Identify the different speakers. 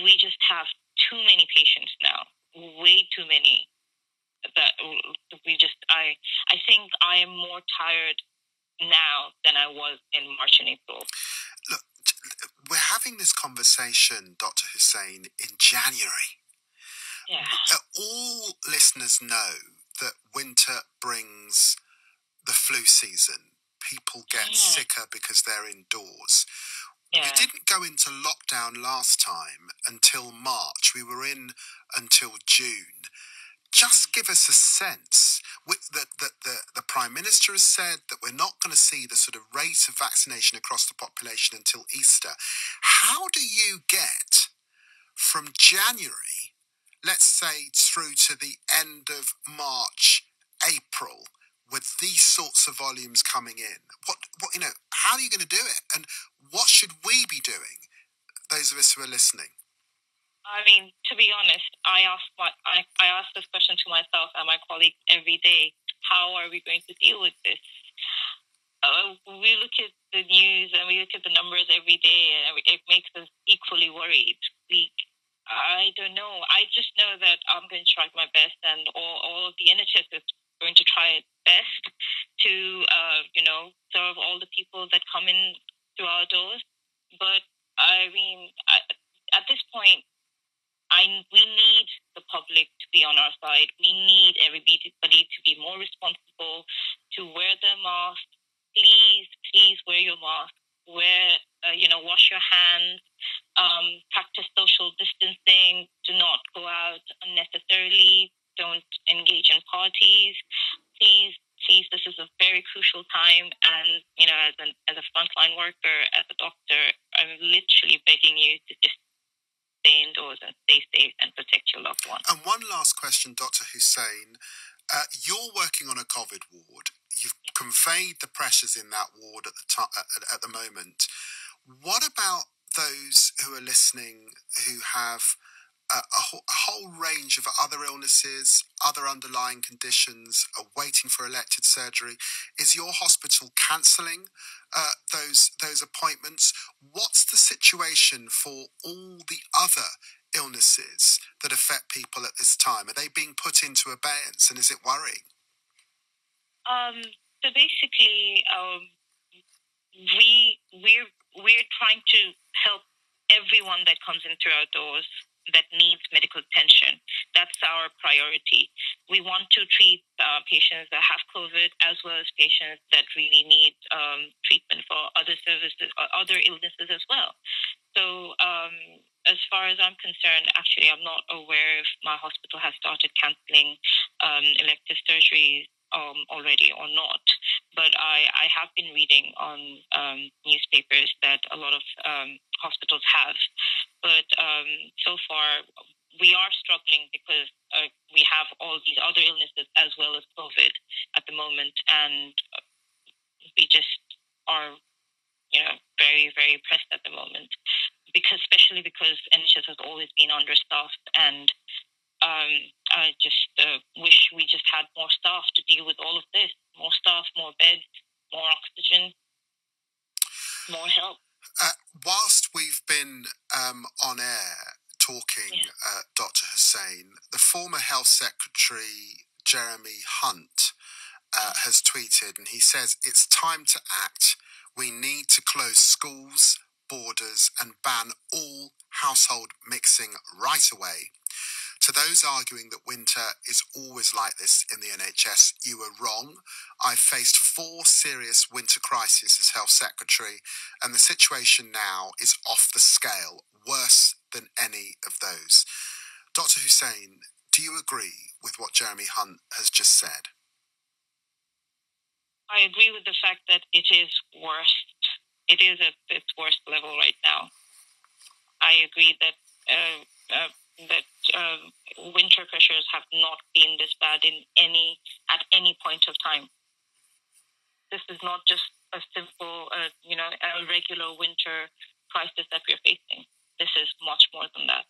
Speaker 1: we just have too many patients now, way too many. That I think I am more tired now than I was in March and April.
Speaker 2: Look, we're having this conversation, Dr. Hossain, in January.
Speaker 1: Yeah.
Speaker 2: All listeners know that winter brings the flu season. People get sicker because they're indoors. Yeah. We didn't go into lockdown last time until March. We were in until June. Just give us a sense that the Prime Minister has said that we're not going to see the sort of rate of vaccination across the population until Easter. How do you get from January, let's say, through to the end of March, April, with these sorts of volumes coming in? What how are you going to do it? And what should we be doing, those of us who are listening?
Speaker 1: I mean, to be honest, I ask this question to myself and my colleagues every day. How are we going to deal with this? We look at the news and we look at the numbers every day, and it makes us equally worried. I don't know. I just know that I'm going to try my best, and all of the NHS is going to try its best to, serve all the people that come in through our doors. But I mean, at this point, we need the public to be on our side. We need everybody to be more responsible, to wear their mask. Please wear your mask. Wash your hands. Practice social distancing. Do not go out unnecessarily. Don't engage in parties. Please, this is a very crucial time. And, as a frontline worker, as a doctor, I'm literally begging you to just stay indoors and stay safe and protect your loved ones.
Speaker 2: And one last question, Dr. Hossain. You're working on a COVID ward. You've conveyed the pressures in that ward at the moment. What about those who are listening who have a whole range of other illnesses, other underlying conditions, are waiting for elective surgery? Is your hospital cancelling those appointments? What's the situation for all the other illnesses that affect people at this time? Are they being put into abeyance, and is it worrying?
Speaker 1: So basically, we're trying to help everyone that comes in through our doors that needs medical attention. That's our priority. We want to treat patients that have COVID, as well as patients that really need treatment for other services or other illnesses as well. So as far as I'm concerned, actually, I'm not aware if my hospital has started cancelling elective surgeries already or not. But I have been reading on newspapers that a lot of hospitals have. But so far, we are struggling because we have all these other illnesses as well as COVID at the moment. And we just are, very, very pressed at the moment. Especially because NHS has always been understaffed, and I just wish we just had more staff to deal with all of this. More staff, more beds, more oxygen, more help.
Speaker 2: Whilst we've been on air talking, Dr. Hossain, the former Health Secretary, Jeremy Hunt, has tweeted, and he says, "It's time to act. We need to close schools, borders, and ban all household mixing right away." To those arguing that winter is always like this in the NHS, you were wrong. I faced 4 serious winter crises as Health Secretary, and the situation now is off the scale, worse than any of those. Dr. Hossain, do you agree with what Jeremy Hunt has just said?
Speaker 1: I agree with the fact that it is worse. It is at its worst level right now. I agree that winter pressures have not been this bad at any point of time. This is not just a simple, a regular winter crisis that we're facing. This is much more than that.